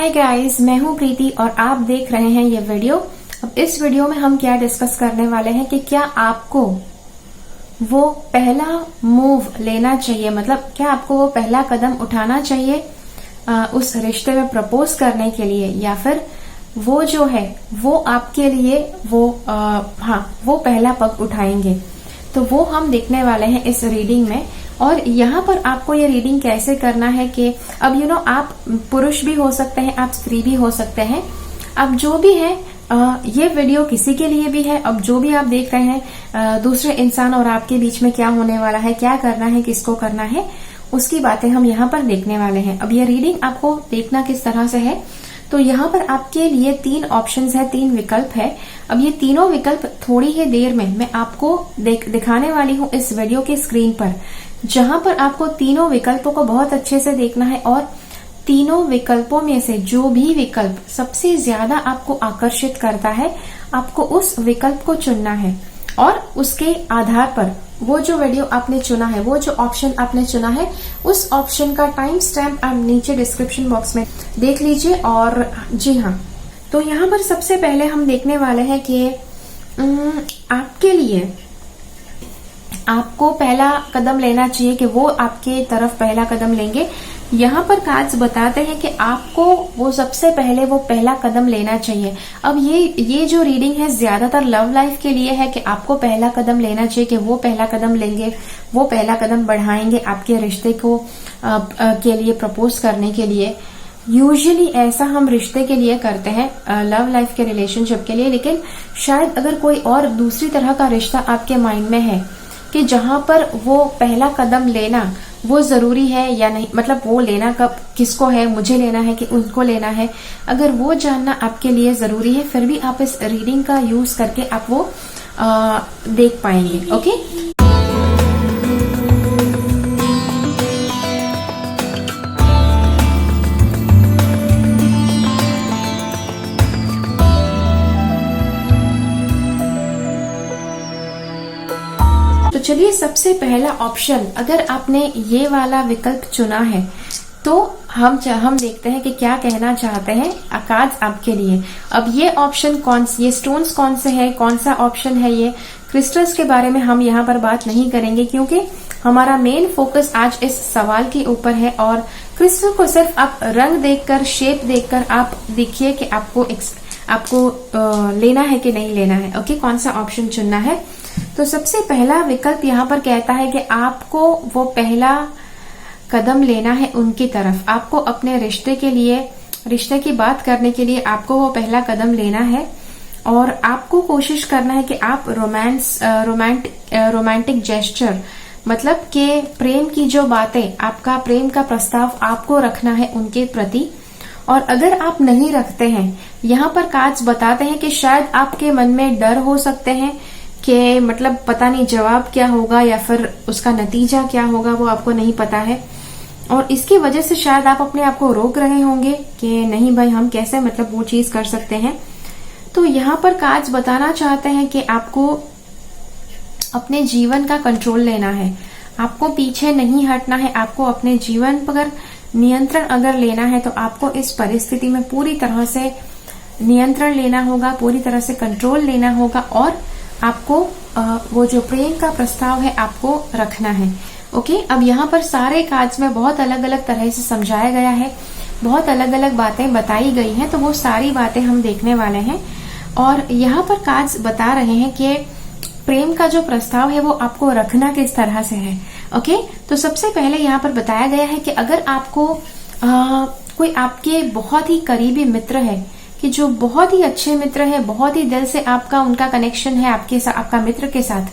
Hi guys, मैं हूं प्रीति और आप देख रहे हैं ये वीडियो। अब इस वीडियो में हम क्या डिस्कस करने वाले हैं कि क्या आपको वो पहला मूव लेना चाहिए, मतलब क्या आपको वो पहला कदम उठाना चाहिए उस रिश्ते में प्रपोज करने के लिए, या फिर वो जो है वो आपके लिए वो पहला पग उठाएंगे। तो वो हम देखने वाले हैं इस रीडिंग में। और यहाँ पर आपको ये रीडिंग कैसे करना है कि अब आप पुरुष भी हो सकते हैं, आप स्त्री भी हो सकते हैं, अब जो भी है ये वीडियो किसी के लिए भी है। अब जो भी आप देख रहे हैं दूसरे इंसान और आपके बीच में क्या होने वाला है, क्या करना है, किसको करना है, उसकी बातें हम यहाँ पर देखने वाले हैं। अब ये रीडिंग आपको देखना किस तरह से है, तो यहाँ पर आपके लिए 3 ऑप्शंस है, 3 विकल्प है। अब ये तीनों विकल्प थोड़ी ही देर में मैं आपको दिखाने वाली हूँ इस वीडियो के स्क्रीन पर, जहां पर आपको तीनों विकल्पों को बहुत अच्छे से देखना है और तीनों विकल्पों में से जो भी विकल्प सबसे ज्यादा आपको आकर्षित करता है, आपको उस विकल्प को चुनना है। और उसके आधार पर वो जो वीडियो आपने चुना है, वो जो ऑप्शन आपने चुना है, उस ऑप्शन का टाइम स्टैम्प आप नीचे डिस्क्रिप्शन बॉक्स में देख लीजिए। और जी हाँ, तो यहाँ पर सबसे पहले हम देखने वाले हैं कि आपके लिए आपको पहला कदम लेना चाहिए कि वो आपके तरफ पहला कदम लेंगे। यहाँ पर कार्ड्स बताते हैं कि आपको वो सबसे पहले वो पहला कदम लेना चाहिए। अब ये जो रीडिंग है ज्यादातर लव लाइफ के लिए है कि आपको पहला कदम लेना चाहिए, कि वो पहला कदम लेंगे, वो पहला कदम बढ़ाएंगे आपके रिश्ते को के लिए प्रपोज करने के लिए। यूजुअली ऐसा हम रिश्ते के लिए करते हैं, लव लाइफ के रिलेशनशिप के लिए। लेकिन शायद अगर कोई और दूसरी तरह का रिश्ता आपके माइंड में है कि जहां पर वो पहला कदम लेना वो जरूरी है या नहीं, मतलब वो लेना कब किसको है, मुझे लेना है कि उनको लेना है, अगर वो जानना आपके लिए जरूरी है, फिर भी आप इस रीडिंग का यूज करके आप वो देख पाएंगे। ओके, चलिए सबसे पहला ऑप्शन, अगर आपने ये वाला विकल्प चुना है तो हम देखते हैं कि क्या कहना चाहते हैं कार्ड्स आपके लिए। अब ये ऑप्शन ये स्टोन्स कौन से है, कौन सा ऑप्शन है, ये क्रिस्टल्स के बारे में हम यहाँ पर बात नहीं करेंगे, क्योंकि हमारा मेन फोकस आज इस सवाल के ऊपर है। और क्रिस्टल को सिर्फ आप रंग देखकर, शेप देखकर आप देखिए कि आपको लेना है कि नहीं लेना है। ओके, कौन सा ऑप्शन चुनना है। तो सबसे पहला विकल्प यहाँ पर कहता है कि आपको वो पहला कदम लेना है उनकी तरफ। आपको अपने रिश्ते की बात करने के लिए आपको वो पहला कदम लेना है और आपको कोशिश करना है कि आप रोमांटिक जेस्चर, मतलब कि प्रेम की जो बातें, आपका प्रेम का प्रस्ताव आपको रखना है उनके प्रति। और अगर आप नहीं रखते हैं, यहाँ पर कार्ड्स बताते हैं कि शायद आपके मन में डर हो सकते हैं कि मतलब पता नहीं जवाब क्या होगा या फिर उसका नतीजा क्या होगा, वो आपको नहीं पता है। और इसकी वजह से शायद आप अपने आप को रोक रहे होंगे कि नहीं भाई, हम कैसे मतलब वो चीज कर सकते हैं। तो यहाँ पर कार्ड्स बताना चाहते हैं कि आपको अपने जीवन का कंट्रोल लेना है, आपको पीछे नहीं हटना है, आपको अपने जीवन पर नियंत्रण अगर लेना है तो आपको इस परिस्थिति में पूरी तरह से नियंत्रण लेना होगा, पूरी तरह से कंट्रोल लेना होगा और आपको वो जो प्रेम का प्रस्ताव है आपको रखना है। ओके, अब यहाँ पर सारे कार्ड्स में बहुत अलग अलग तरह से समझाया गया है, बहुत अलग अलग बातें बताई गई हैं, तो वो सारी बातें हम देखने वाले हैं। और यहाँ पर कार्ड्स बता रहे हैं कि प्रेम का जो प्रस्ताव है वो आपको रखना किस तरह से है। ओके, तो सबसे पहले यहाँ पर बताया गया है कि अगर आपको कोई आपके बहुत ही करीबी मित्र है, कि जो बहुत ही अच्छे मित्र है, बहुत ही दिल से आपका उनका कनेक्शन है आपका मित्र के साथ,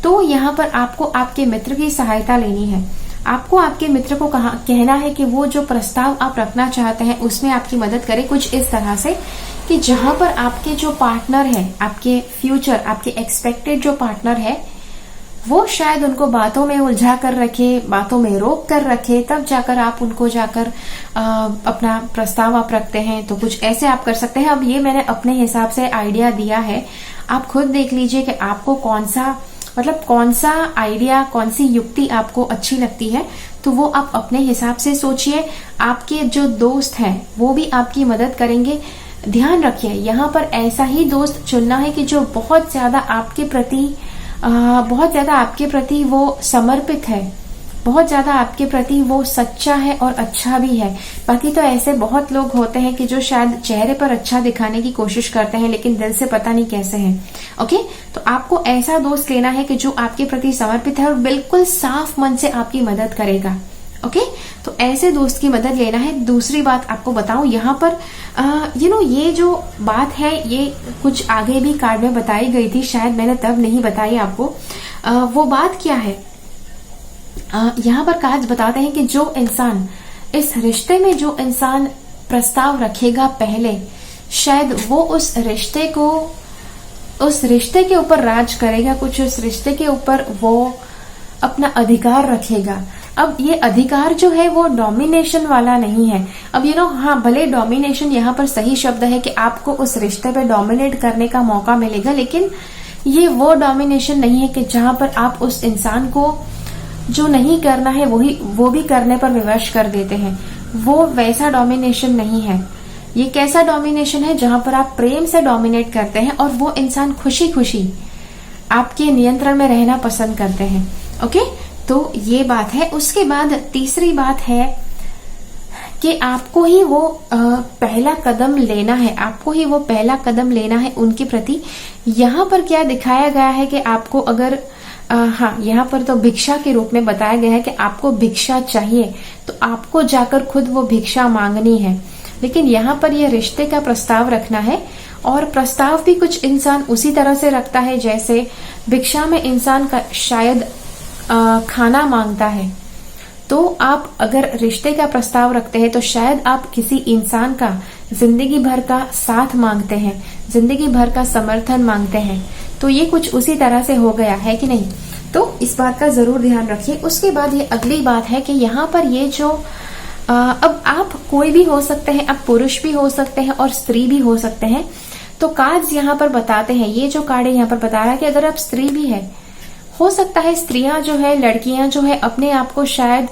तो यहाँ पर आपको आपके मित्र की सहायता लेनी है। आपको आपके मित्र को कहना है कि वो जो प्रस्ताव आप रखना चाहते हैं उसमें आपकी मदद करे, कुछ इस तरह से कि जहां पर आपके जो पार्टनर है, आपके फ्यूचर, आपके एक्सपेक्टेड जो पार्टनर है, वो शायद उनको बातों में उलझा कर रखे, बातों में रोक कर रखे, तब जाकर आप उनको जाकर अपना प्रस्ताव आप रखते हैं। तो कुछ ऐसे आप कर सकते हैं। अब ये मैंने अपने हिसाब से आइडिया दिया है, आप खुद देख लीजिए कि आपको कौन सा आइडिया, कौन सी युक्ति आपको अच्छी लगती है। तो वो आप अपने हिसाब से सोचिए। आपके जो दोस्त हैं वो भी आपकी मदद करेंगे। ध्यान रखिए, यहाँ पर ऐसा ही दोस्त चुनना है कि जो बहुत ज्यादा आपके प्रति वो समर्पित है, बहुत ज्यादा आपके प्रति वो सच्चा है और अच्छा भी है। बाकी तो ऐसे बहुत लोग होते हैं कि जो शायद चेहरे पर अच्छा दिखाने की कोशिश करते हैं लेकिन दिल से पता नहीं कैसे हैं। ओके, तो आपको ऐसा दोस्त लेना है कि जो आपके प्रति समर्पित है और बिल्कुल साफ मन से आपकी मदद करेगा। ओके, तो ऐसे दोस्त की मदद लेना है। दूसरी बात आपको बताऊं, यहाँ पर ये जो बात है ये कुछ आगे भी कार्ड में बताई गई थी, शायद मैंने तब नहीं बताई आपको। वो बात क्या है, यहाँ पर कार्ड्स बताते हैं कि जो इंसान इस रिश्ते में जो इंसान प्रस्ताव रखेगा पहले, शायद वो उस रिश्ते के ऊपर राज करेगा, कुछ उस रिश्ते के ऊपर वो अपना अधिकार रखेगा। अब ये अधिकार जो है वो डोमिनेशन वाला नहीं है। अब हाँ, भले डोमिनेशन यहाँ पर सही शब्द है कि आपको उस रिश्ते पे डोमिनेट करने का मौका मिलेगा, लेकिन ये वो डोमिनेशन नहीं है कि जहां पर आप उस इंसान को जो नहीं करना है वो भी करने पर विवश कर देते हैं। वो वैसा डोमिनेशन नहीं है। ये कैसा डोमिनेशन है, जहां पर आप प्रेम से डोमिनेट करते हैं और वो इंसान खुशी खुशी आपके नियंत्रण में रहना पसंद करते हैं। ओके, तो ये बात है। उसके बाद तीसरी बात है कि आपको ही वो पहला कदम लेना है, आपको ही वो पहला कदम लेना है उनके प्रति। यहाँ पर क्या दिखाया गया है कि आपको अगर हाँ, यहाँ पर तो भिक्षा के रूप में बताया गया है कि आपको भिक्षा चाहिए तो आपको जाकर खुद वो भिक्षा मांगनी है। लेकिन यहाँ पर यह रिश्ते का प्रस्ताव रखना है, और प्रस्ताव भी कुछ इंसान उसी तरह से रखता है जैसे भिक्षा में इंसान का शायद खाना मांगता है। तो आप अगर रिश्ते का प्रस्ताव रखते हैं तो शायद आप किसी इंसान का जिंदगी भर का साथ मांगते हैं, जिंदगी भर का समर्थन मांगते हैं। तो ये कुछ उसी तरह से हो गया है कि नहीं, तो इस बात का जरूर ध्यान रखिए। उसके बाद ये अगली बात है कि यहाँ पर ये जो अब आप कोई भी हो सकते हैं, आप पुरुष भी हो सकते हैं और स्त्री भी हो सकते हैं। तो कार्ड्स यहाँ पर बताते हैं, ये जो कार्ड है यहाँ पर बता रहा है कि अगर आप स्त्री भी है, हो सकता है स्त्रियां जो है, लड़कियां जो है, अपने आप को शायद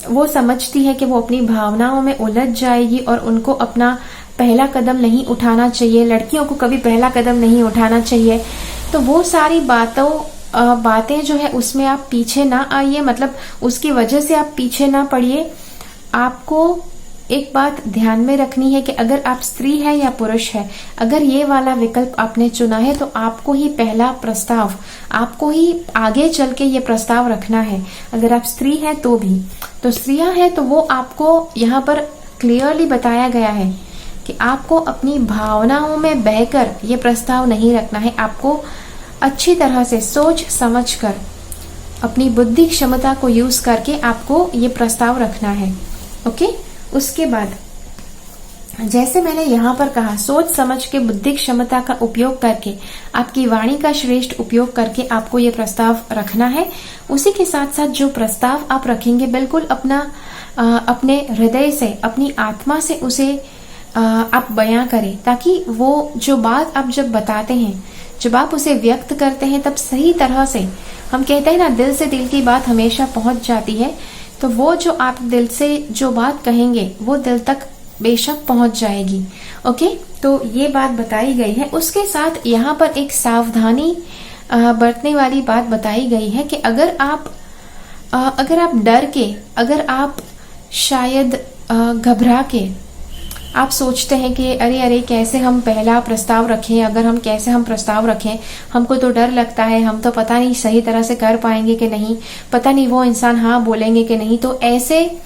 वो समझती है कि वो अपनी भावनाओं में उलझ जाएगी और उनको अपना पहला कदम नहीं उठाना चाहिए। लड़कियों को कभी पहला कदम नहीं उठाना चाहिए। तो वो सारी बातें जो है उसमें आप पीछे ना आइए, मतलब उसकी वजह से आप पीछे ना पड़िए। आपको एक बात ध्यान में रखनी है कि अगर आप स्त्री है या पुरुष है, अगर ये वाला विकल्प आपने चुना है तो आपको ही पहला प्रस्ताव, आपको ही आगे चल के ये प्रस्ताव रखना है। अगर आप स्त्री है तो भी, तो स्त्रियां है तो वो आपको यहाँ पर क्लियरली बताया गया है कि आपको अपनी भावनाओं में बहकर ये प्रस्ताव नहीं रखना है। आपको अच्छी तरह से सोच समझ कर अपनी बुद्धि क्षमता को यूज करके आपको ये प्रस्ताव रखना है। ओके, उसके बाद जैसे मैंने यहाँ पर कहा, सोच समझ के बुद्धि क्षमता का उपयोग करके, आपकी वाणी का श्रेष्ठ उपयोग करके आपको ये प्रस्ताव रखना है। उसी के साथ साथ जो प्रस्ताव आप रखेंगे बिल्कुल अपने हृदय से, अपनी आत्मा से उसे आप बयां करें, ताकि वो जो बात आप जब बताते हैं, जब आप उसे व्यक्त करते हैं, तब सही तरह से, हम कहते हैं ना दिल से दिल की बात हमेशा पहुंच जाती है। तो वो जो आप दिल से जो बात कहेंगे वो दिल तक बेशक पहुंच जाएगी। ओके, तो ये बात बताई गई है। उसके साथ यहाँ पर एक सावधानी बरतने वाली बात बताई गई है कि अगर आप डर के, अगर आप शायद घबरा के आप सोचते हैं कि अरे कैसे हम पहला प्रस्ताव रखें, अगर हम कैसे हम प्रस्ताव रखें, हमको तो डर लगता है, हम तो पता नहीं सही तरह से कर पाएंगे कि नहीं, पता नहीं वो इंसान हाँ बोलेंगे कि नहीं। तो ऐसे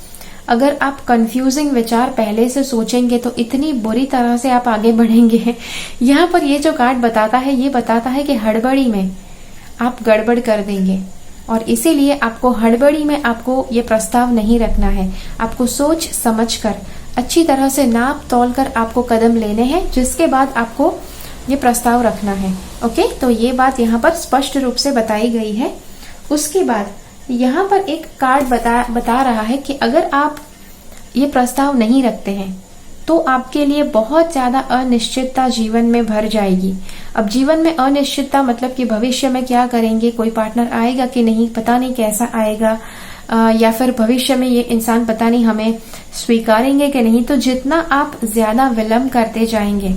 अगर आप कंफ्यूजिंग विचार पहले से सोचेंगे तो इतनी बुरी तरह से आप आगे बढ़ेंगे। यहाँ पर ये जो कार्ड बताता है, ये बताता है कि हड़बड़ी में आप गड़बड़ कर देंगे, और इसीलिए आपको हड़बड़ी में आपको ये प्रस्ताव नहीं रखना है। आपको सोच समझ कर अच्छी तरह से नाप तोल कर आपको कदम लेने हैं, जिसके बाद आपको ये प्रस्ताव रखना है। ओके, तो ये बात यहाँ पर स्पष्ट रूप से बताई गई है। उसके बाद यहाँ पर एक कार्ड बता रहा है कि अगर आप ये प्रस्ताव नहीं रखते हैं तो आपके लिए बहुत ज्यादा अनिश्चितता जीवन में भर जाएगी। अब जीवन में अनिश्चितता मतलब कि भविष्य में क्या करेंगे, कोई पार्टनर आएगा कि नहीं, पता नहीं कैसा आएगा, या फिर भविष्य में ये इंसान पता नहीं हमें स्वीकारेंगे कि नहीं। तो जितना आप ज्यादा विलंब करते जाएंगे,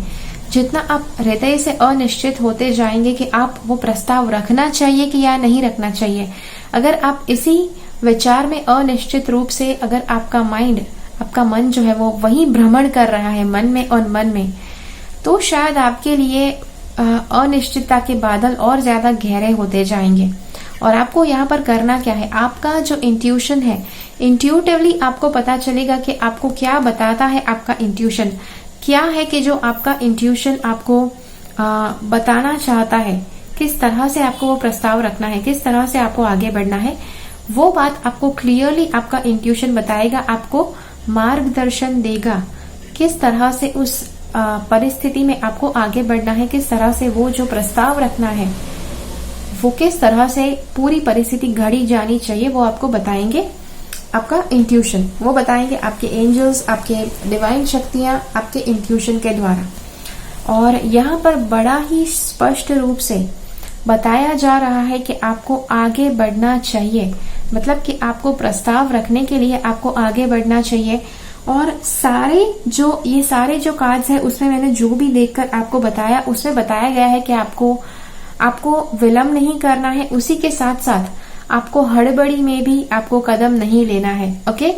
जितना आप हृदय से अनिश्चित होते जाएंगे कि आप वो प्रस्ताव रखना चाहिए कि या नहीं रखना चाहिए, अगर आप इसी विचार में अनिश्चित रूप से, अगर आपका माइंड, आपका मन जो है वो वही भ्रमण कर रहा है मन में और मन में, तो शायद आपके लिए अनिश्चितता के बादल और ज्यादा गहरे होते जाएंगे। और आपको यहाँ पर करना क्या है, आपका जो इंट्यूशन है, इंट्यूटिवली आपको पता चलेगा कि आपको क्या बताता है। आपका इंट्यूशन क्या है कि जो आपका इंट्यूशन आपको बताना चाहता है, किस तरह से आपको वो प्रस्ताव रखना है, किस तरह से आपको आगे बढ़ना है, वो बात आपको क्लियरली आपका इंट्यूशन बताएगा, आपको मार्गदर्शन देगा किस तरह से उस परिस्थिति में आपको आगे बढ़ना है, किस तरह से वो जो प्रस्ताव रखना है वो किस तरह से पूरी परिस्थिति घड़ी जानी चाहिए, वो आपको बताएंगे आपका इंट्यूशन, वो बताएंगे आपके एंजल्स, आपके डिवाइन शक्तियां आपके इंट्यूशन के द्वारा। और यहाँ पर बड़ा ही स्पष्ट रूप से बताया जा रहा है कि आपको आगे बढ़ना चाहिए, मतलब कि आपको प्रस्ताव रखने के लिए आपको आगे बढ़ना चाहिए। और ये सारे जो कार्ड्स है उसमें मैंने जो भी देखकर आपको बताया, उसमें बताया गया है कि आपको विलंब नहीं करना है, उसी के साथ साथ आपको हड़बड़ी में भी आपको कदम नहीं लेना है। ओके,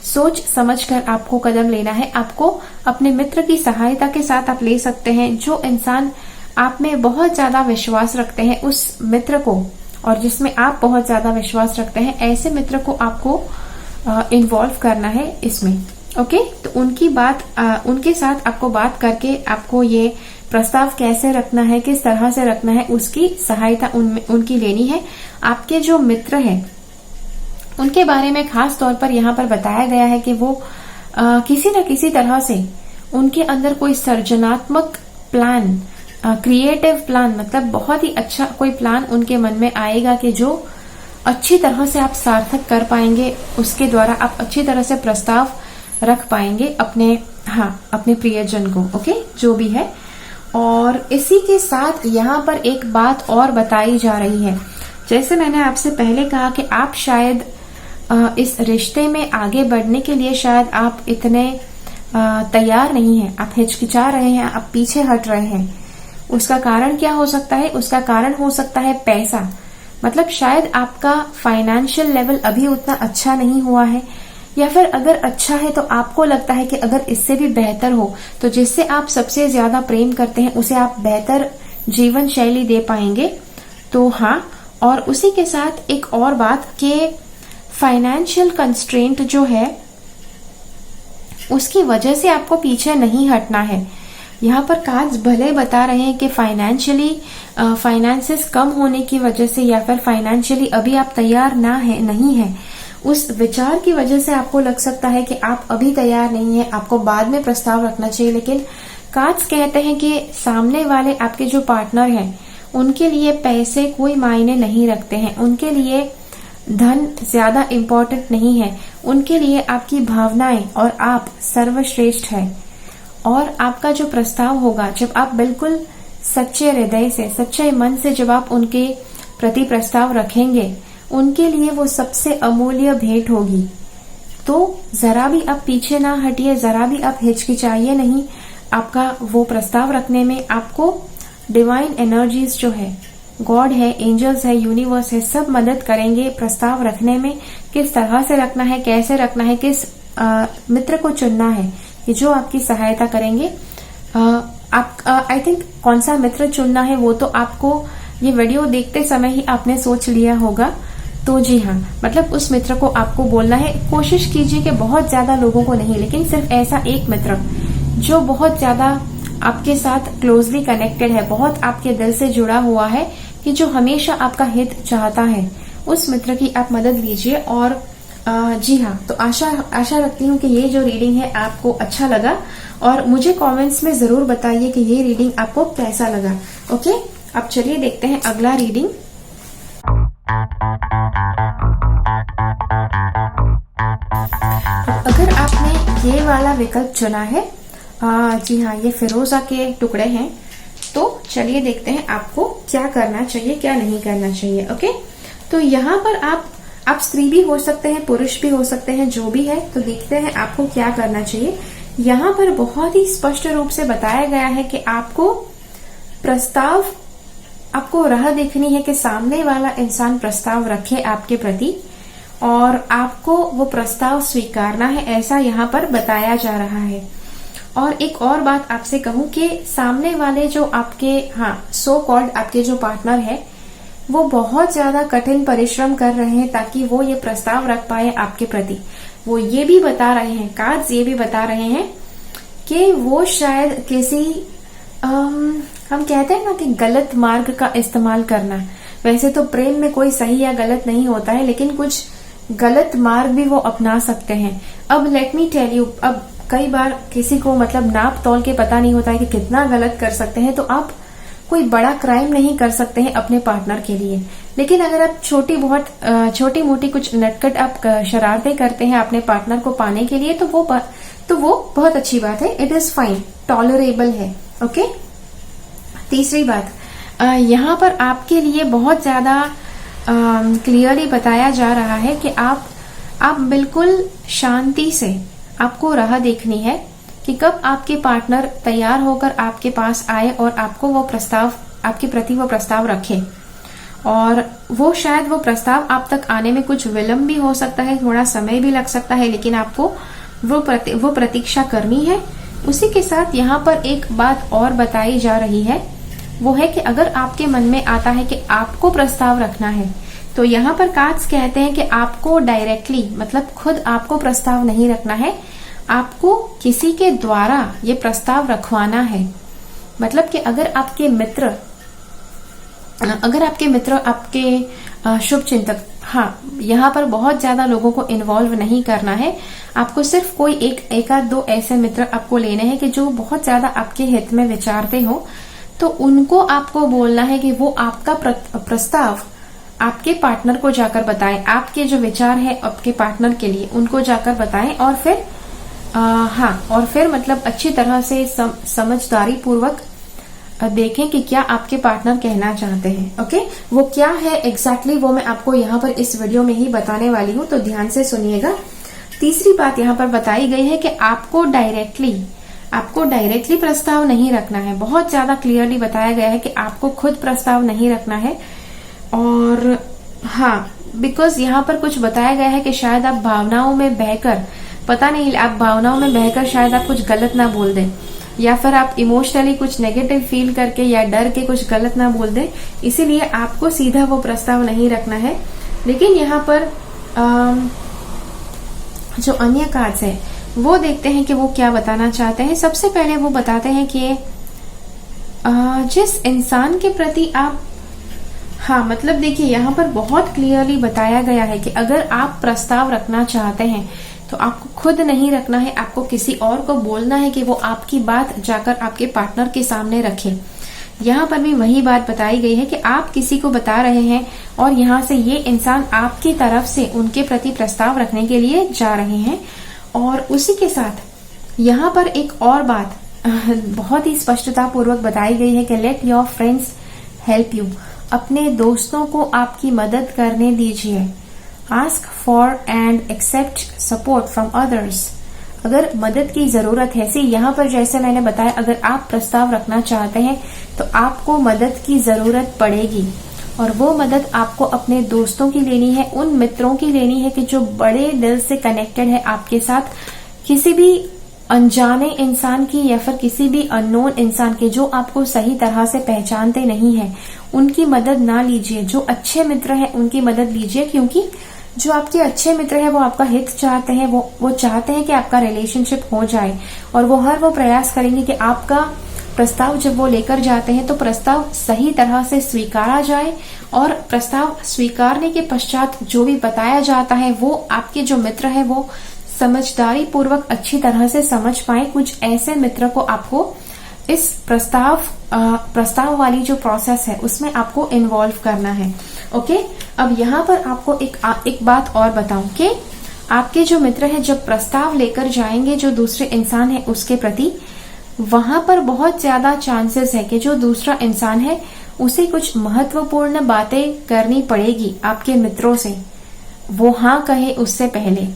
सोच समझकर आपको कदम लेना है। आपको अपने मित्र की सहायता के साथ आप ले सकते हैं। जो इंसान आप में बहुत ज्यादा विश्वास रखते हैं, उस मित्र को, और जिसमें आप बहुत ज्यादा विश्वास रखते हैं, ऐसे मित्र को आपको इन्वॉल्व करना है इसमें। ओके, तो उनके साथ आपको बात करके आपको ये प्रस्ताव कैसे रखना है, किस तरह से रखना है, उसकी सहायता उनकी लेनी है। आपके जो मित्र हैं उनके बारे में खास तौर पर यहाँ पर बताया गया है कि वो किसी न किसी तरह से उनके अंदर कोई सृजनात्मक प्लान, क्रिएटिव प्लान, मतलब बहुत ही अच्छा कोई प्लान उनके मन में आएगा कि जो अच्छी तरह से आप सार्थक कर पाएंगे, उसके द्वारा आप अच्छी तरह से प्रस्ताव रख पाएंगे अपने प्रियजन को। ओके, जो भी है। और इसी के साथ यहाँ पर एक बात और बताई जा रही है, जैसे मैंने आपसे पहले कहा कि आप शायद इस रिश्ते में आगे बढ़ने के लिए शायद आप इतने तैयार नहीं हैं, आप हिचकिचा रहे हैं, आप पीछे हट रहे हैं। उसका कारण क्या हो सकता है? उसका कारण हो सकता है पैसा, मतलब शायद आपका फाइनेंशियल लेवल अभी उतना अच्छा नहीं हुआ है, या फिर अगर अच्छा है तो आपको लगता है कि अगर इससे भी बेहतर हो तो जिससे आप सबसे ज्यादा प्रेम करते हैं उसे आप बेहतर जीवन शैली दे पाएंगे। तो हाँ, और उसी के साथ एक और बात कि फाइनेंशियल कंस्ट्रेंट जो है उसकी वजह से आपको पीछे नहीं हटना है। यहाँ पर कार्ड्स भले बता रहे हैं कि फाइनेंसेस कम होने की वजह से या फिर फाइनेंशियली अभी आप तैयार नहीं है, उस विचार की वजह से आपको लग सकता है कि आप अभी तैयार नहीं है, आपको बाद में प्रस्ताव रखना चाहिए। लेकिन कार्ड्स कहते हैं कि सामने वाले आपके जो पार्टनर हैं उनके लिए पैसे कोई मायने नहीं रखते हैं, उनके लिए धन ज्यादा इम्पोर्टेंट नहीं है, उनके लिए आपकी भावनाएं और आप सर्वश्रेष्ठ है। और आपका जो प्रस्ताव होगा, जब आप बिल्कुल सच्चे हृदय से, सच्चे मन से जब आप उनके प्रति प्रस्ताव रखेंगे, उनके लिए वो सबसे अमूल्य भेंट होगी। तो जरा भी आप पीछे ना हटिए, जरा भी आप हिचकिचाइए नहीं। आपका वो प्रस्ताव रखने में आपको डिवाइन एनर्जीज जो है, गॉड है, एंजल्स है, यूनिवर्स है, सब मदद करेंगे प्रस्ताव रखने में। किस तरह से रखना है, कैसे रखना है, किस मित्र को चुनना है कि जो आपकी सहायता करेंगे। आई थिंक कौन सा मित्र चुनना है वो तो आपको ये वीडियो देखते समय ही आपने सोच लिया होगा। तो जी हाँ, मतलब उस मित्र को आपको बोलना है। कोशिश कीजिए कि बहुत ज्यादा लोगों को नहीं, लेकिन सिर्फ ऐसा एक मित्र जो बहुत ज्यादा आपके साथ क्लोजली कनेक्टेड है, बहुत आपके दिल से जुड़ा हुआ है, कि जो हमेशा आपका हित चाहता है, उस मित्र की आप मदद लीजिए। और जी हाँ, तो आशा रखती हूँ कि ये जो रीडिंग है आपको अच्छा लगा, और मुझे कमेंट्स में जरूर बताइए कि ये रीडिंग आपको कैसा लगा। ओके, अब चलिए देखते हैं अगला रीडिंग। अगर आपने ये वाला विकल्प चुना है, जी हाँ, ये फिरोजा के टुकड़े हैं, तो चलिए देखते हैं आपको क्या करना चाहिए, क्या नहीं करना चाहिए। ओके, तो यहाँ पर आप आप स्त्री भी हो सकते हैं, पुरुष भी हो सकते हैं, जो भी है। तो देखते हैं आपको क्या करना चाहिए। यहाँ पर बहुत ही स्पष्ट रूप से बताया गया है कि आपको राह देखनी है कि सामने वाला इंसान प्रस्ताव रखे आपके प्रति और आपको वो प्रस्ताव स्वीकारना है, ऐसा यहाँ पर बताया जा रहा है। और एक और बात आपसे कहूं कि सामने वाले जो आपके सो कॉल्ड आपके जो पार्टनर है वो बहुत ज्यादा कठिन परिश्रम कर रहे हैं ताकि वो ये प्रस्ताव रख पाए आपके प्रति। वो ये भी बता रहे हैं, कार्ड्स ये भी बता रहे हैं कि वो शायद किसी हम कहते हैं ना कि गलत मार्ग का इस्तेमाल करना। वैसे तो प्रेम में कोई सही या गलत नहीं होता है, लेकिन कुछ गलत मार्ग भी वो अपना सकते हैं। अब लेट मी टेल यू, अब कई बार किसी को मतलब नाप तोल के पता नहीं होता है कि कितना गलत कर सकते हैं, तो आप कोई बड़ा क्राइम नहीं कर सकते हैं अपने पार्टनर के लिए। लेकिन अगर आप छोटी मोटी कुछ नटखट आप शरारतें करते हैं अपने पार्टनर को पाने के लिए, तो वो बहुत अच्छी बात है। इट इज फाइन, टॉलरेबल है। ओके। तीसरी बात, यहाँ पर आपके लिए बहुत ज्यादा क्लियरली बताया जा रहा है कि आप बिल्कुल शांति से आपको राह देखनी है कि कब आपके पार्टनर तैयार होकर आपके पास आए और आपके प्रति वो प्रस्ताव रखे। और वो शायद वो प्रस्ताव आप तक आने में कुछ विलंब भी हो सकता है, थोड़ा समय भी लग सकता है, लेकिन आपको वो प्रतीक्षा करनी है। उसी के साथ यहाँ पर एक बात और बताई जा रही है, वो है कि अगर आपके मन में आता है कि आपको प्रस्ताव रखना है, तो यहाँ पर कार्ड्स कहते हैं कि आपको डायरेक्टली मतलब खुद आपको प्रस्ताव नहीं रखना है, आपको किसी के द्वारा ये प्रस्ताव रखवाना है। मतलब कि अगर आपके मित्र आपके शुभ चिंतक, यहाँ पर बहुत ज्यादा लोगों को इन्वॉल्व नहीं करना है। आपको सिर्फ कोई एक आध दो ऐसे मित्र आपको लेने हैं कि जो बहुत ज्यादा आपके हित में विचारते हो, तो उनको आपको बोलना है कि वो आपका प्रस्ताव आपके पार्टनर को जाकर बताएं। आपके जो विचार है आपके पार्टनर के लिए उनको जाकर बताएं और फिर मतलब अच्छी तरह से समझदारी पूर्वक देखें कि क्या आपके पार्टनर कहना चाहते हैं। ओके, वो क्या है एग्जैक्टली वो मैं आपको यहाँ पर इस वीडियो में ही बताने वाली हूँ, तो ध्यान से सुनिएगा। तीसरी बात यहाँ पर बताई गई है कि आपको डायरेक्टली प्रस्ताव नहीं रखना है। बहुत ज्यादा क्लियरली बताया गया है कि आपको खुद प्रस्ताव नहीं रखना है। और बिकॉज यहाँ पर कुछ बताया गया है कि शायद आप भावनाओं में बहकर शायद आप कुछ गलत ना बोल दें, या फिर आप इमोशनली कुछ नेगेटिव फील करके या डर के कुछ गलत ना बोल दें, इसीलिए आपको सीधा वो प्रस्ताव नहीं रखना है। लेकिन यहाँ पर जो अन्य कार्ड्स है वो देखते हैं कि वो क्या बताना चाहते हैं। सबसे पहले वो बताते हैं कि जिस इंसान के प्रति आप मतलब देखिए यहाँ पर बहुत क्लियरली बताया गया है कि अगर आप प्रस्ताव रखना चाहते हैं तो आपको खुद नहीं रखना है, आपको किसी और को बोलना है कि वो आपकी बात जाकर आपके पार्टनर के सामने रखे। यहाँ पर भी वही बात बताई गई है कि आप किसी को बता रहे हैं और यहाँ से ये इंसान आपकी तरफ से उनके प्रति प्रस्ताव रखने के लिए जा रहे हैं। और उसी के साथ यहाँ पर एक और बात बहुत ही स्पष्टता पूर्वक बताई गई है कि let your friends help you. अपने दोस्तों को आपकी मदद करने दीजिए। Ask for and accept support from others. अगर मदद की जरूरत है, यहाँ पर जैसे मैंने बताया, अगर आप प्रस्ताव रखना चाहते हैं तो आपको मदद की जरूरत पड़ेगी, और वो मदद आपको अपने दोस्तों की लेनी है, उन मित्रों की लेनी है कि जो बड़े दिल से कनेक्टेड है आपके साथ। किसी भी अनजाने इंसान की या फिर किसी भी अननोन इंसान के जो आपको सही तरह से पहचानते नहीं है, उनकी मदद ना लीजिए। जो अच्छे मित्र हैं उनकी मदद लीजिए, क्योंकि जो आपके अच्छे मित्र हैं वो आपका हित चाहते हैं, वो चाहते हैं कि आपका रिलेशनशिप हो जाए, और वो प्रयास करेंगे कि आपका प्रस्ताव जब वो लेकर जाते हैं तो प्रस्ताव सही तरह से स्वीकारा जाए, और प्रस्ताव स्वीकारने के पश्चात जो भी बताया जाता है वो आपके जो मित्र है वो समझदारी पूर्वक अच्छी तरह से समझ पाए। कुछ ऐसे मित्र को आपको इस प्रस्ताव वाली जो प्रोसेस है उसमें आपको इन्वॉल्व करना है। ओके, अब यहाँ पर आपको एक बात और बताऊं कि आपके जो मित्र है जब प्रस्ताव लेकर जाएंगे जो दूसरे इंसान है उसके प्रति, वहां पर बहुत ज्यादा चांसेस है कि जो दूसरा इंसान है उसे कुछ महत्वपूर्ण बातें करनी पड़ेगी आपके मित्रों से। वो हाँ कहे उससे पहले।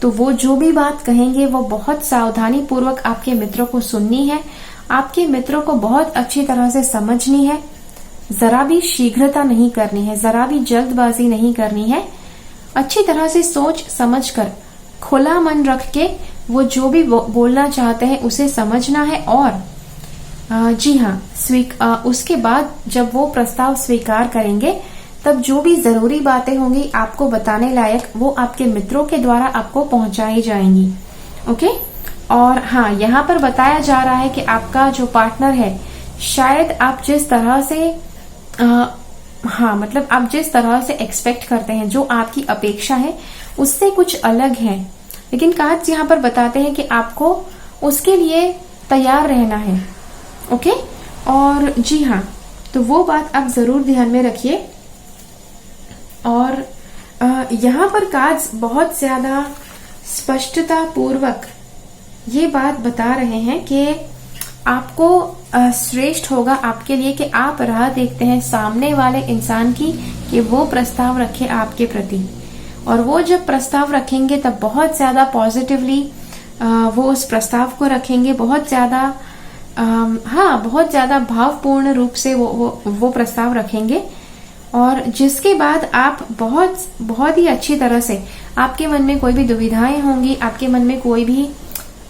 तो वो जो भी बात कहेंगे वो बहुत सावधानी पूर्वक आपके मित्रों को सुननी है, आपके मित्रों को बहुत अच्छी तरह से समझनी है, जरा भी शीघ्रता नहीं करनी है, जरा भी जल्दबाजी नहीं करनी है। अच्छी तरह से सोच समझ कर खुला मन रख के वो जो भी बोलना चाहते हैं उसे समझना है। और जी हाँ, उसके बाद जब वो प्रस्ताव स्वीकार करेंगे तब जो भी जरूरी बातें होंगी आपको बताने लायक वो आपके मित्रों के द्वारा आपको पहुंचाई जाएंगी। ओके। और हाँ, यहाँ पर बताया जा रहा है कि आपका जो पार्टनर है, शायद आप जिस तरह से मतलब आप जिस तरह से एक्सपेक्ट करते हैं, जो आपकी अपेक्षा है उससे कुछ अलग है। लेकिन कार्ड्स यहाँ पर बताते हैं कि आपको उसके लिए तैयार रहना है। ओके। और जी हाँ, तो वो बात आप जरूर ध्यान में रखिए। और यहाँ पर कार्ड्स बहुत ज्यादा स्पष्टता पूर्वक ये बात बता रहे हैं कि आपको श्रेष्ठ होगा आपके लिए कि आप राह देखते हैं सामने वाले इंसान की कि वो प्रस्ताव रखे आपके प्रति। और वो जब प्रस्ताव रखेंगे तब बहुत ज्यादा पॉजिटिवली वो उस प्रस्ताव को रखेंगे, बहुत ज्यादा बहुत ज्यादा भावपूर्ण रूप से वो प्रस्ताव रखेंगे। और जिसके बाद आप बहुत ही अच्छी तरह से, आपके मन में कोई भी दुविधाएं होंगी, आपके मन में कोई भी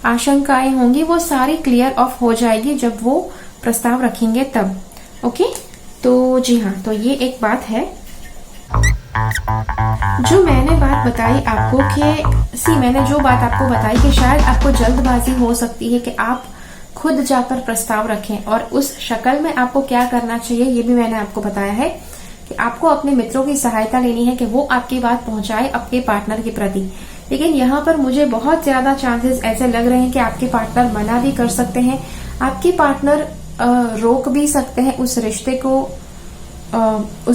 आशंकाएं होंगी, वो सारी क्लियर ऑफ हो जाएगी जब वो प्रस्ताव रखेंगे तब। ओके। तो जी हाँ, तो ये एक बात है जो मैंने बात बताई आपको कि मैंने जो बात आपको बताई कि शायद आपको जल्दबाजी हो सकती है कि आप खुद जाकर प्रस्ताव रखें, और उस शक्ल में आपको क्या करना चाहिए ये भी मैंने आपको बताया है कि आपको अपने मित्रों की सहायता लेनी है कि वो आपकी बात पहुंचाए अपने पार्टनर के प्रति। लेकिन यहाँ पर मुझे बहुत ज्यादा चांसेस ऐसे लग रहे हैं कि आपके पार्टनर मना भी कर सकते हैं, आपके पार्टनर रोक भी सकते हैं, उस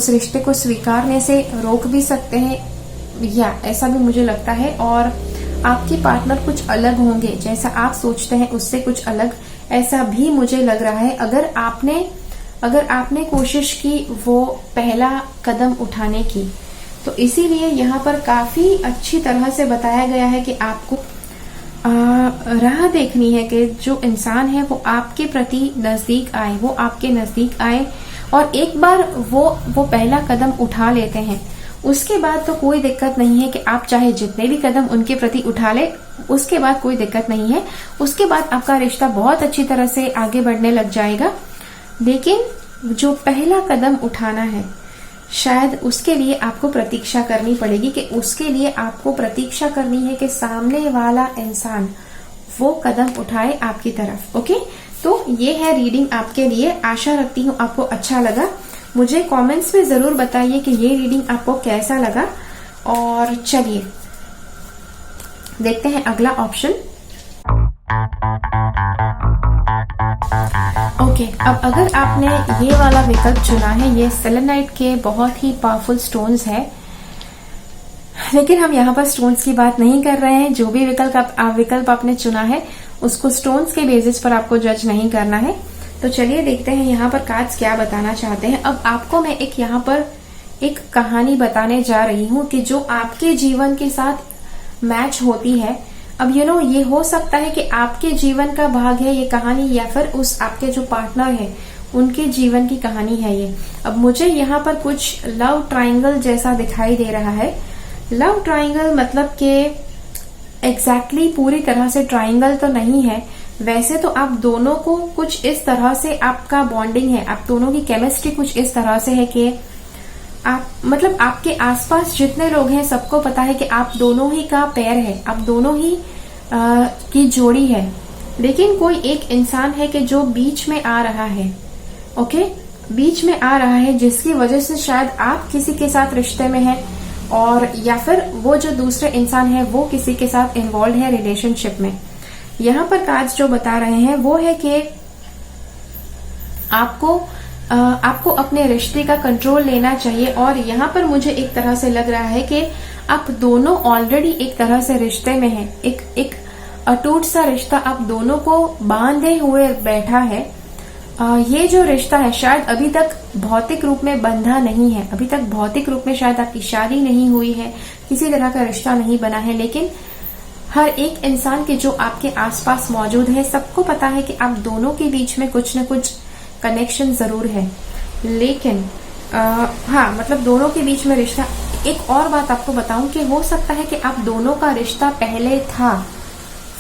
रिश्ते को स्वीकारने से रोक भी सकते हैं, या ऐसा भी मुझे लगता है। और आपके पार्टनर कुछ अलग होंगे, जैसा आप सोचते हैं उससे कुछ अलग, ऐसा भी मुझे लग रहा है। अगर आपने कोशिश की वो पहला कदम उठाने की, तो इसीलिए यहाँ पर काफी अच्छी तरह से बताया गया है कि आपको राह देखनी है कि जो इंसान है वो आपके प्रति नजदीक आए, वो आपके नजदीक आए। और एक बार वो पहला कदम उठा लेते हैं, उसके बाद तो कोई दिक्कत नहीं है कि आप चाहे जितने भी कदम उनके प्रति उठा ले, उसके बाद कोई दिक्कत नहीं है। उसके बाद आपका रिश्ता बहुत अच्छी तरह से आगे बढ़ने लग जाएगा। लेकिन जो पहला कदम उठाना है, शायद उसके लिए आपको प्रतीक्षा करनी पड़ेगी, कि उसके लिए आपको प्रतीक्षा करनी है कि सामने वाला इंसान वो कदम उठाए आपकी तरफ। ओके। तो ये है रीडिंग आपके लिए। आशा रखती हूँ आपको अच्छा लगा। मुझे कमेंट्स में जरूर बताइए कि ये रीडिंग आपको कैसा लगा। और चलिए देखते हैं अगला ऑप्शन। ओके, अब अगर आपने ये वाला विकल्प चुना है, ये सेलेनाइट के बहुत ही पावरफुल स्टोन्स है, लेकिन हम यहाँ पर स्टोन्स की बात नहीं कर रहे हैं। जो भी विकल्प आपने चुना है उसको स्टोन्स के बेसिस पर आपको जज नहीं करना है। तो चलिए देखते हैं यहाँ पर कार्ड्स क्या बताना चाहते हैं। अब आपको मैं यहाँ पर एक कहानी बताने जा रही हूँ कि जो आपके जीवन के साथ मैच होती है। अब ये हो सकता है कि आपके जीवन का भाग है ये कहानी, या फिर उस आपके जो पार्टनर है उनके जीवन की कहानी है ये। अब मुझे यहाँ पर कुछ लव ट्रायंगल जैसा दिखाई दे रहा है। लव ट्रायंगल मतलब कि एग्जैक्टली पूरी तरह से ट्रायंगल तो नहीं है। वैसे तो आप दोनों को कुछ इस तरह से आपका बॉन्डिंग है, आप दोनों की केमिस्ट्री कुछ इस तरह से है कि मतलब आपके आसपास जितने लोग हैं सबको पता है कि आप दोनों ही का पेयर है, आप दोनों ही की जोड़ी है। लेकिन कोई एक इंसान है कि जो बीच में आ रहा है। ओके, बीच में आ रहा है, जिसकी वजह से शायद आप किसी के साथ रिश्ते में हैं, और या फिर वो जो दूसरे इंसान है वो किसी के साथ इन्वॉल्व है रिलेशनशिप में। यहाँ पर कार्ड्स जो बता रहे हैं वो है कि आपको अपने रिश्ते का कंट्रोल लेना चाहिए। और यहाँ पर मुझे एक तरह से लग रहा है कि आप दोनों ऑलरेडी एक तरह से रिश्ते में हैं। एक अटूट सा रिश्ता आप दोनों को बांधे हुए बैठा है। ये जो रिश्ता है शायद अभी तक भौतिक रूप में बंधा नहीं है, अभी तक भौतिक रूप में शायद आपकी शादी नहीं हुई है, किसी तरह का रिश्ता नहीं बना है, लेकिन हर एक इंसान के जो आपके आसपास मौजूद है सबको पता है कि आप दोनों के बीच में कुछ न कुछ कनेक्शन जरूर है। लेकिन हाँ, मतलब दोनों के बीच में रिश्ता। एक और बात आपको बताऊं कि हो सकता है कि आप दोनों का रिश्ता पहले था,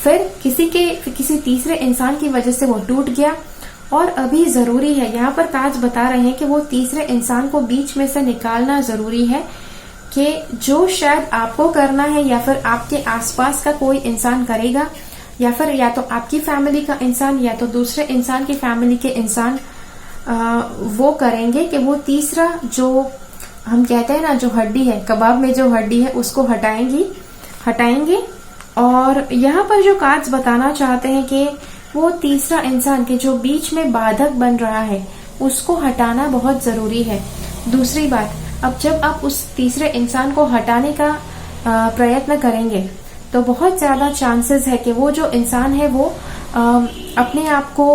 फिर किसी तीसरे इंसान की वजह से वो टूट गया, और अभी जरूरी है, यहाँ पर ताज बता रहे हैं कि वो तीसरे इंसान को बीच में से निकालना जरूरी है, कि जो शायद आपको करना है या फिर आपके आसपास का कोई इंसान करेगा, या फिर या तो आपकी फैमिली का इंसान या तो दूसरे इंसान की फैमिली के इंसान वो करेंगे कि वो तीसरा, जो हम कहते हैं ना, जो हड्डी है कबाब में, जो हड्डी है उसको हटाएंगे। और यहाँ पर जो कार्ड्स बताना चाहते हैं कि वो तीसरा इंसान के जो बीच में बाधक बन रहा है उसको हटाना बहुत जरूरी है। दूसरी बात, अब जब आप उस तीसरे इंसान को हटाने का प्रयत्न करेंगे तो बहुत ज्यादा चांसेस है कि वो जो इंसान है वो अपने आप को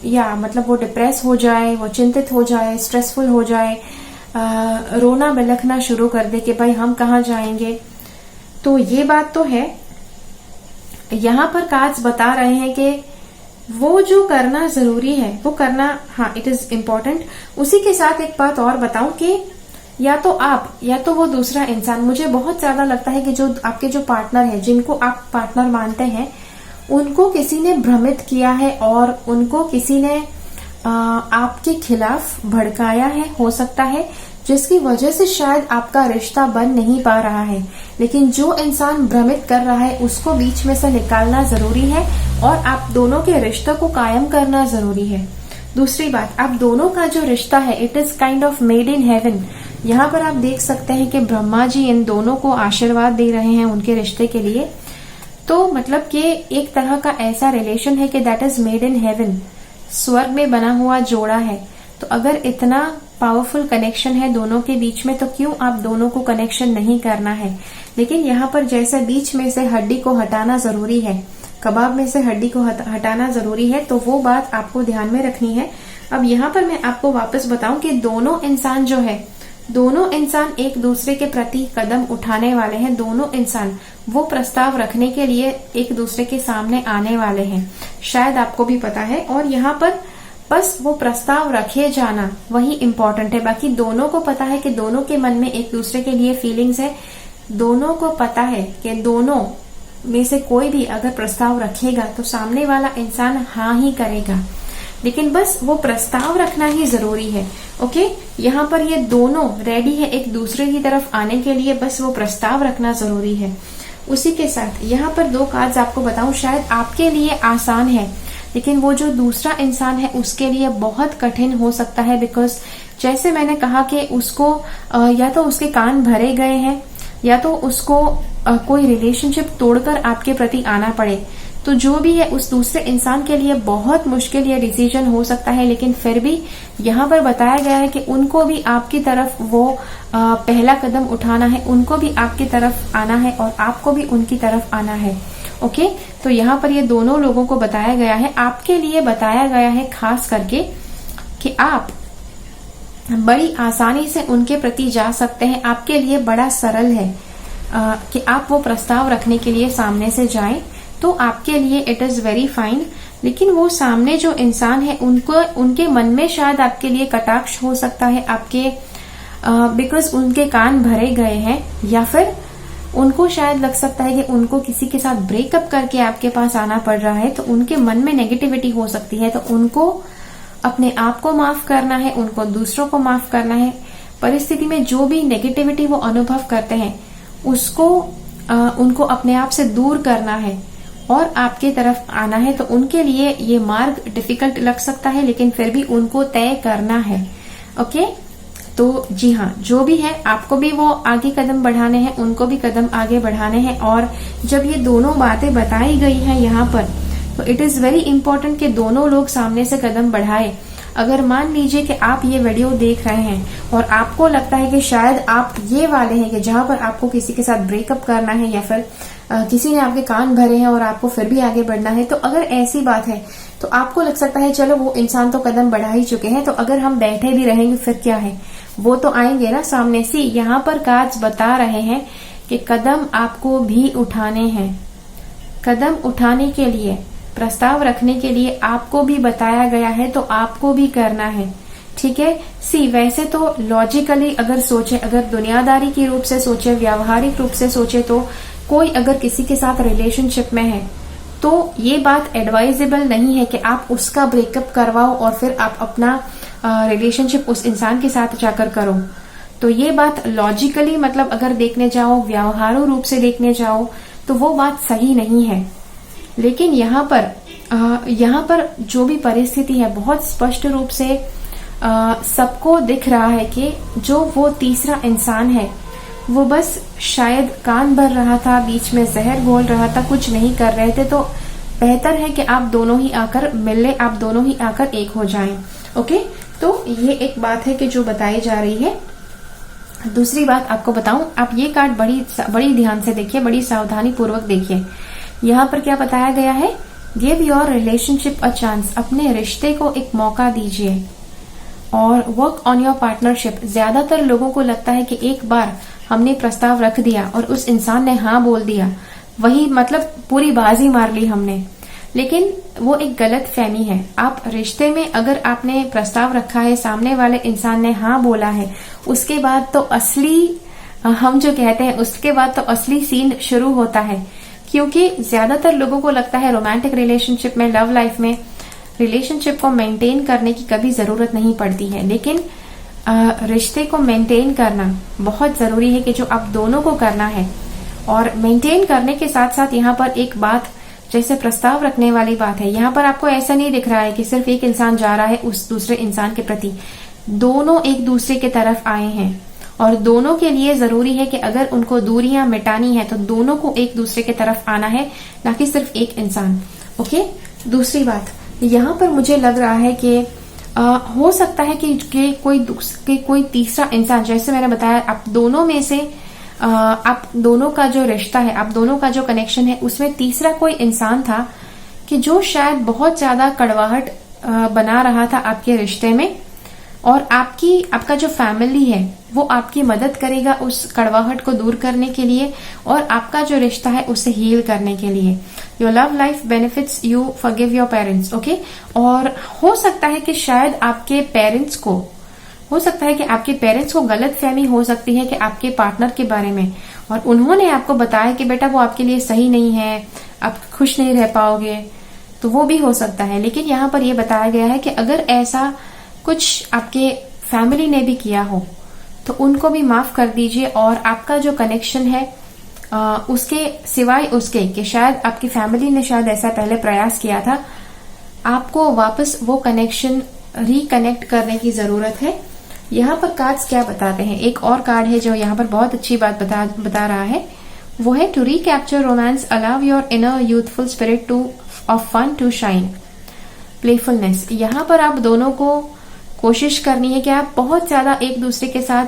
या मतलब वो डिप्रेस हो जाए, वो चिंतित हो जाए, स्ट्रेसफुल हो जाए, रोना बिलखना शुरू कर दे कि भाई हम कहाँ जाएंगे। तो ये बात तो है। यहाँ पर कार्ड्स बता रहे हैं कि वो जो करना जरूरी है वो करना, हाँ, इट इज इम्पोर्टेंट। उसी के साथ एक बात और बताऊं कि या तो आप या तो वो दूसरा इंसान, मुझे बहुत ज्यादा लगता है कि जो आपके जो पार्टनर है, जिनको आप पार्टनर मानते हैं, उनको किसी ने भ्रमित किया है और उनको किसी ने आपके खिलाफ भड़काया है, हो सकता है, जिसकी वजह से शायद आपका रिश्ता बन नहीं पा रहा है। लेकिन जो इंसान भ्रमित कर रहा है उसको बीच में से निकालना जरूरी है और आप दोनों के रिश्ते को कायम करना जरूरी है। दूसरी बात, आप दोनों का जो रिश्ता है it is kind of made in heaven. यहाँ पर आप देख सकते हैं कि ब्रह्मा जी इन दोनों को आशीर्वाद दे रहे हैं उनके रिश्ते के लिए। तो मतलब कि एक तरह का ऐसा रिलेशन है कि that is made in heaven, स्वर्ग में बना हुआ जोड़ा है। तो अगर इतना पावरफुल कनेक्शन है दोनों के बीच में तो क्यों आप दोनों को कनेक्शन नहीं करना है। लेकिन यहाँ पर जैसे बीच में से हड्डी को हटाना जरूरी है, कबाब में से हड्डी को हटाना जरूरी है, तो वो बात आपको ध्यान में रखनी है। अब यहाँ पर मैं आपको वापस बताऊं कि दोनों इंसान जो है, दोनों इंसान एक दूसरे के प्रति कदम उठाने वाले हैं। दोनों इंसान वो प्रस्ताव रखने के लिए एक दूसरे के सामने आने वाले हैं, शायद आपको भी पता है। और यहाँ पर बस वो प्रस्ताव रखे जाना वही इम्पोर्टेंट है। बाकी दोनों को पता है कि दोनों के मन में एक दूसरे के लिए फीलिंग्स है। दोनों को पता है कि दोनों में से कोई भी अगर प्रस्ताव रखेगा तो सामने वाला इंसान हाँ ही करेगा। लेकिन बस वो प्रस्ताव रखना ही जरूरी है। ओके, यहाँ पर ये दोनों रेडी है एक दूसरे की तरफ आने के लिए, बस वो प्रस्ताव रखना जरूरी है। उसी के साथ यहाँ पर दो कार्ड्स आपको बताऊं, शायद आपके लिए आसान है लेकिन वो जो दूसरा इंसान है उसके लिए बहुत कठिन हो सकता है। बिकॉज जैसे मैंने कहा कि उसको या तो उसके कान भरे गए हैं या तो उसको कोई रिलेशनशिप तोड़कर आपके प्रति आना पड़े। तो जो भी है उस दूसरे इंसान के लिए बहुत मुश्किल ये डिसीजन हो सकता है। लेकिन फिर भी यहाँ पर बताया गया है कि उनको भी आपकी तरफ वो पहला कदम उठाना है, उनको भी आपकी तरफ आना है और आपको भी उनकी तरफ आना है। ओके, तो यहाँ पर ये दोनों लोगों को बताया गया है, आपके लिए बताया गया है खास करके कि आप बड़ी आसानी से उनके प्रति जा सकते हैं। आपके लिए बड़ा सरल है कि आप वो प्रस्ताव रखने के लिए सामने से जाएं, तो आपके लिए इट इज वेरी फाइन। लेकिन वो सामने जो इंसान है उनके मन में शायद आपके लिए कटाक्ष हो सकता है आपके, बिकॉज उनके कान भरे गए हैं, या फिर उनको शायद लग सकता है कि उनको किसी के साथ ब्रेकअप करके आपके पास आना पड़ रहा है, तो उनके मन में नेगेटिविटी हो सकती है। तो उनको अपने आप को माफ करना है, उनको दूसरों को माफ करना है। परिस्थिति में जो भी नेगेटिविटी वो अनुभव करते हैं उसको उनको अपने आप से दूर करना है और आपके तरफ आना है। तो उनके लिए ये मार्ग डिफिकल्ट लग सकता है लेकिन फिर भी उनको तय करना है। ओके, तो जी हाँ, जो भी है आपको भी वो आगे कदम बढ़ाने हैं, उनको भी कदम आगे बढ़ाने हैं। और जब ये दोनों बातें बताई गई हैं यहाँ पर, तो इट इज वेरी इंपॉर्टेंट कि दोनों लोग सामने से कदम बढ़ाए। अगर मान लीजिए कि आप ये वीडियो देख रहे हैं और आपको लगता है कि शायद आप ये वाले हैं कि जहां पर आपको किसी के साथ ब्रेकअप करना है या फिर किसी ने आपके कान भरे हैं और आपको फिर भी आगे बढ़ना है, तो अगर ऐसी बात है तो आपको लग सकता है चलो वो इंसान तो कदम बढ़ा ही चुके हैं, तो अगर हम बैठे भी रहेंगे फिर क्या है, वो तो आएंगे ना सामने से। यहाँ पर कार्ड्स बता रहे हैं कि कदम आपको भी उठाने हैं। कदम उठाने के लिए, प्रस्ताव रखने के लिए आपको भी बताया गया है, तो आपको भी करना है। ठीक है। सी वैसे तो लॉजिकली अगर सोचे, अगर दुनियादारी के रूप से सोचे, व्यावहारिक रूप से सोचे, तो कोई अगर किसी के साथ रिलेशनशिप में है तो ये बात एडवाइजेबल नहीं है कि आप उसका ब्रेकअप करवाओ और फिर आप अपना रिलेशनशिप उस इंसान के साथ जाकर करो। तो ये बात लॉजिकली मतलब अगर देखने जाओ, व्यवहारू रूप से देखने जाओ, तो वो बात सही नहीं है। लेकिन यहाँ पर जो भी परिस्थिति है बहुत स्पष्ट रूप से सबको दिख रहा है कि जो वो तीसरा इंसान है वो बस शायद कान भर रहा था, बीच में जहर घोल रहा था, कुछ नहीं कर रहे थे। तो बेहतर है कि आप दोनों ही आकर मिल ले, आप दोनों ही आकर एक हो जाएं। ओके, तो ये एक बात है कि जो बताई जा रही है। दूसरी बात आपको बताऊं, आप ये कार्ड बड़ी ध्यान से देखिए, बड़ी सावधानी पूर्वक देखिए। यहाँ पर क्या बताया गया है, give your relationship a chance, अपने रिश्ते को एक मौका दीजिए और वर्क ऑन योर पार्टनरशिप। ज्यादातर लोगों को लगता है कि एक बार हमने प्रस्ताव रख दिया और उस इंसान ने हाँ बोल दिया, वही मतलब पूरी बाजी मार ली हमने, लेकिन वो एक गलत फहमी है। आप रिश्ते में अगर आपने प्रस्ताव रखा है, सामने वाले इंसान ने हाँ बोला है, उसके बाद तो असली, हम जो कहते हैं उसके बाद तो असली सीन शुरू होता है। क्योंकि ज्यादातर लोगों को लगता है रोमांटिक रिलेशनशिप में, लव लाइफ में रिलेशनशिप को मेंटेन करने की कभी जरूरत नहीं पड़ती है, लेकिन रिश्ते को मेंटेन करना बहुत जरूरी है कि जो आप दोनों को करना है। और मेंटेन करने के साथ साथ यहाँ पर एक बात, जैसे प्रस्ताव रखने वाली बात है, यहाँ पर आपको ऐसा नहीं दिख रहा है कि सिर्फ एक इंसान जा रहा है उस दूसरे इंसान के प्रति, दोनों एक दूसरे के तरफ आए हैं और दोनों के लिए जरूरी है कि अगर उनको दूरियां मिटानी है तो दोनों को एक दूसरे के तरफ आना है, ना कि सिर्फ एक इंसान। ओके, दूसरी बात यहाँ पर मुझे लग रहा है कि हो सकता है कि कोई तीसरा इंसान, जैसे मैंने बताया, आप दोनों में से आप दोनों का जो रिश्ता है, आप दोनों का जो कनेक्शन है, उसमें तीसरा कोई इंसान था कि जो शायद बहुत ज्यादा कड़वाहट बना रहा था आपके रिश्ते में, और आपका जो फैमिली है वो आपकी मदद करेगा उस कड़वाहट को दूर करने के लिए और आपका जो रिश्ता है उसे हील करने के लिए। Your love life benefits, you forgive your parents. Okay, और हो सकता है कि शायद आपके पेरेंट्स को गलत फहमी हो सकती है कि आपके पार्टनर के बारे में, और उन्होंने आपको बताया कि बेटा वो आपके लिए सही नहीं है, आप खुश नहीं रह पाओगे, तो वो भी हो सकता है। लेकिन यहाँ पर यह बताया गया है कि अगर ऐसा कुछ आपके फैमिली ने भी किया हो तो उनको भी माफ कर दीजिए, और आपका जो कनेक्शन है उसके सिवाय उसके कि शायद आपकी फैमिली ने शायद ऐसा पहले प्रयास किया था, आपको वापस वो कनेक्शन रिकनेक्ट करने की जरूरत है। यहाँ पर कार्ड्स क्या बताते हैं, एक और कार्ड है जो यहाँ पर बहुत अच्छी बात बता रहा है, वो है to recapture romance, allow your inner youthful spirit of fun to shine, playfulness. यहाँ पर आप दोनों को कोशिश करनी है कि आप बहुत ज्यादा एक दूसरे के साथ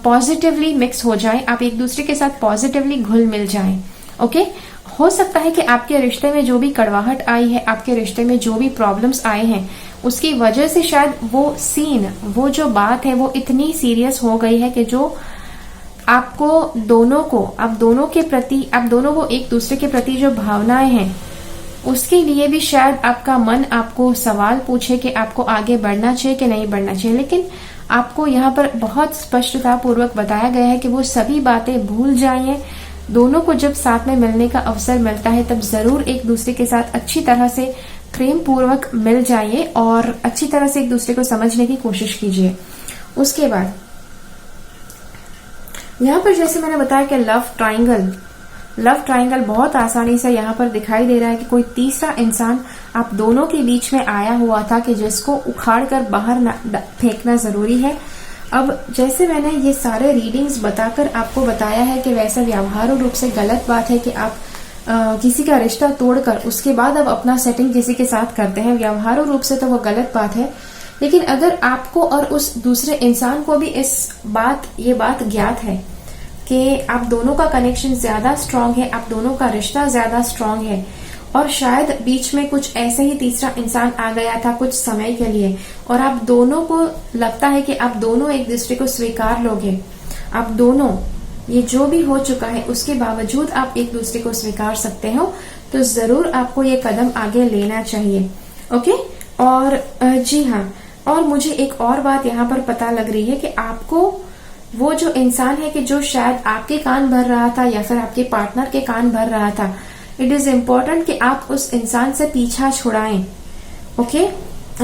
पॉजिटिवली मिक्स हो जाएं, आप एक दूसरे के साथ पॉजिटिवली घुल मिल जाएं। ओके, हो सकता है कि आपके रिश्ते में जो भी कड़वाहट आई है, आपके रिश्ते में जो भी प्रॉब्लम्स आए हैं, उसकी वजह से शायद वो जो बात है वो इतनी सीरियस हो गई है कि जो आप दोनों को एक दूसरे के प्रति जो भावनाएं हैं उसके लिए भी शायद आपका मन आपको सवाल पूछे कि आपको आगे बढ़ना चाहिए कि नहीं बढ़ना चाहिए। लेकिन आपको यहाँ पर बहुत स्पष्टता पूर्वक बताया गया है कि वो सभी बातें भूल जाइए। दोनों को जब साथ में मिलने का अवसर मिलता है तब जरूर एक दूसरे के साथ अच्छी तरह से प्रेम पूर्वक मिल जाइए और अच्छी तरह से एक दूसरे को समझने की कोशिश कीजिए। उसके बाद यहाँ पर जैसे मैंने बताया कि लव ट्रायंगल बहुत आसानी से यहाँ पर दिखाई दे रहा है कि कोई तीसरा इंसान आप दोनों के बीच में आया हुआ था कि जिसको उखाड़ कर बाहर फेंकना जरूरी है। अब जैसे मैंने ये सारे रीडिंग्स बताकर आपको बताया है कि वैसे व्यवहारू रूप से गलत बात है कि आप किसी का रिश्ता तोड़कर उसके बाद अब अपना सेटिंग किसी के साथ करते हैं, व्यवहारू रूप से तो वो गलत बात है। लेकिन अगर आपको और उस दूसरे इंसान को भी ये बात ज्ञात है कि आप दोनों का कनेक्शन ज्यादा स्ट्रांग है, आप दोनों का रिश्ता ज्यादा स्ट्रांग है और शायद बीच में कुछ ऐसे ही तीसरा इंसान आ गया था कुछ समय के लिए, और आप दोनों को लगता है कि आप दोनों एक दूसरे को स्वीकार लोगे। आप दोनों, ये जो भी हो चुका है उसके बावजूद आप एक दूसरे को स्वीकार सकते हो, तो जरूर आपको ये कदम आगे लेना चाहिए। ओके। और जी हाँ, और मुझे एक और बात यहाँ पर पता लग रही है कि आपको वो जो इंसान है कि जो शायद आपके कान भर रहा था या फिर आपके पार्टनर के कान भर रहा था, इट इज इम्पोर्टेंट कि आप उस इंसान से पीछा छुड़ाएं। ओके।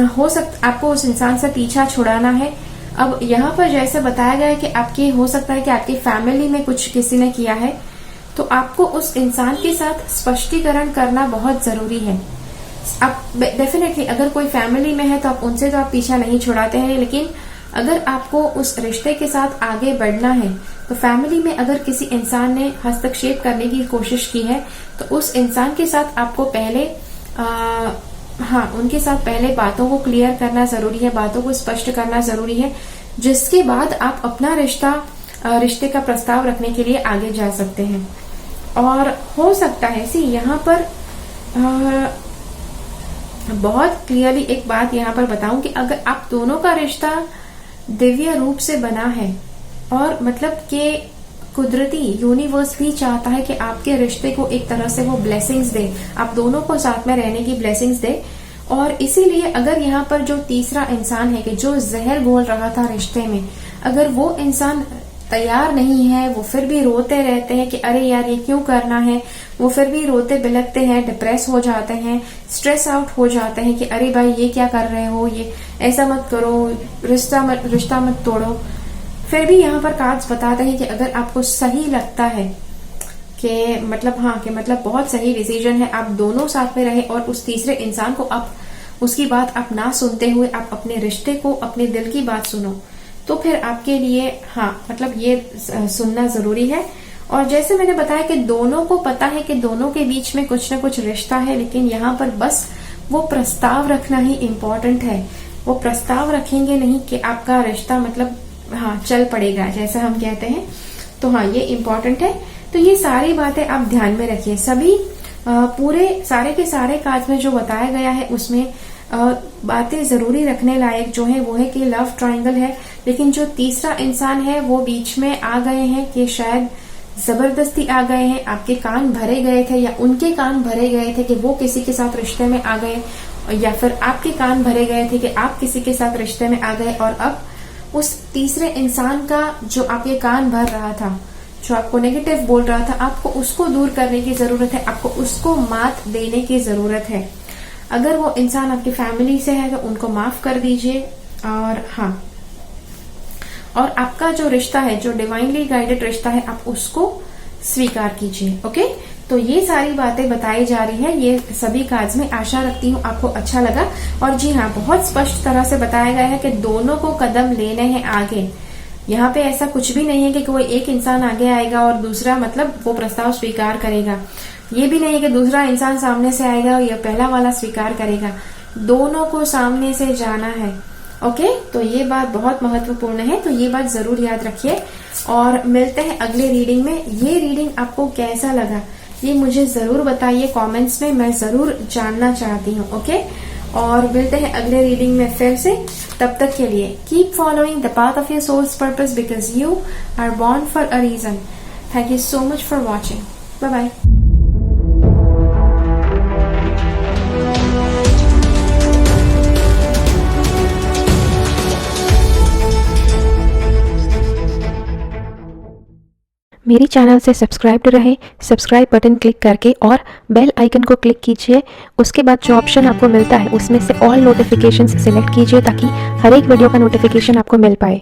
हो सकता आपको उस इंसान से पीछा छुड़ाना है। अब यहाँ पर जैसे बताया गया है कि आपके हो सकता है कि आपकी फैमिली में कुछ किसी ने किया है, तो आपको उस इंसान के साथ स्पष्टीकरण करना बहुत जरूरी है। आप डेफिनेटली अगर कोई फैमिली में है तो आप उनसे तो आप पीछा नहीं छुड़ाते हैं, लेकिन अगर आपको उस रिश्ते के साथ आगे बढ़ना है तो फैमिली में अगर किसी इंसान ने हस्तक्षेप करने की कोशिश की है तो उस इंसान के साथ आपको पहले उनके साथ पहले बातों को क्लियर करना जरूरी है, बातों को स्पष्ट करना जरूरी है, जिसके बाद आप अपना रिश्ते का प्रस्ताव रखने के लिए आगे जा सकते हैं। और हो सकता है यहाँ पर बहुत क्लियरली एक बात यहाँ पर बताऊं कि अगर आप दोनों का रिश्ता दिव्य रूप से बना है और मतलब कि कुदरती यूनिवर्स भी चाहता है कि आपके रिश्ते को एक तरह से वो ब्लेसिंग्स दे, आप दोनों को साथ में रहने की ब्लेसिंग्स दे। और इसीलिए अगर यहाँ पर जो तीसरा इंसान है कि जो जहर घोल रहा था रिश्ते में, अगर वो इंसान तैयार नहीं है, वो फिर भी रोते रहते हैं कि अरे यार ये क्यों करना है, वो फिर भी रोते बिलखते हैं, डिप्रेस हो जाते हैं, स्ट्रेस आउट हो जाते हैं कि अरे भाई ये क्या कर रहे हो, ये ऐसा मत करो, रिश्ता मत तोड़ो। फिर भी यहाँ पर कार्ड्स बताते हैं कि अगर आपको सही लगता है कि मतलब बहुत सही डिसीजन है, आप दोनों साथ में रहे और उस तीसरे इंसान को आप उसकी बात आप ना सुनते हुए आप अपने रिश्ते को, अपने दिल की बात सुनो, तो फिर आपके लिए ये सुनना जरूरी है। और जैसे मैंने बताया कि दोनों को पता है कि दोनों के बीच में कुछ न कुछ रिश्ता है, लेकिन यहाँ पर बस वो प्रस्ताव रखना ही इम्पोर्टेंट है। वो प्रस्ताव रखेंगे नहीं कि आपका रिश्ता चल पड़ेगा जैसा हम कहते हैं। तो ये इम्पोर्टेंट है। तो ये सारी बातें आप ध्यान में रखिए। सभी पूरे सारे के सारे कार्ड में जो बताया गया है उसमें बातें जरूरी रखने लायक जो है वो है कि लव ट्रायंगल है, लेकिन जो तीसरा इंसान है वो बीच में आ गए हैं कि शायद जबरदस्ती आ गए हैं, आपके कान भरे गए थे या उनके कान भरे गए थे कि वो किसी के साथ रिश्ते में आ गए, या फिर आपके कान भरे गए थे कि आप किसी के साथ रिश्ते में आ गए। और अब उस तीसरे इंसान का जो आपके कान भर रहा था, जो आपको नेगेटिव बोल रहा था, आपको उसको दूर करने की जरूरत है, आपको उसको मात देने की जरूरत है। अगर वो इंसान आपकी फैमिली से है तो उनको माफ कर दीजिए। और आपका जो रिश्ता है, जो डिवाइनली गाइडेड रिश्ता है, आप उसको स्वीकार कीजिए। ओके। तो ये सारी बातें बताई जा रही है ये सभी कार्ड्स में। आशा रखती हूँ आपको अच्छा लगा। और जी हाँ, बहुत स्पष्ट तरह से बताया गया है कि दोनों को कदम लेने हैं आगे। यहाँ पे ऐसा कुछ भी नहीं है कि कोई एक इंसान आगे आएगा और दूसरा वो प्रस्ताव स्वीकार करेगा। ये भी नहीं है कि दूसरा इंसान सामने से आएगा और ये पहला वाला स्वीकार करेगा। दोनों को सामने से जाना है। ओके। तो ये बात बहुत महत्वपूर्ण है, तो ये बात जरूर याद रखिए। और मिलते हैं अगले रीडिंग में। ये रीडिंग आपको कैसा लगा ये मुझे जरूर बताइए कमेंट्स में, मैं जरूर जानना चाहती हूँ। ओके। और मिलते हैं अगले रीडिंग में फिर से। तब तक के लिए keep following the path of your soul's purpose because you are born for a reason. Thank you so much for watching. Bye bye. मेरी चैनल से सब्सक्राइब्ड रहे, सब्सक्राइब बटन क्लिक करके और बेल आइकन को क्लिक कीजिए। उसके बाद जो ऑप्शन आपको मिलता है उसमें से ऑल नोटिफिकेशंस सिलेक्ट कीजिए ताकि हर एक वीडियो का नोटिफिकेशन आपको मिल पाए।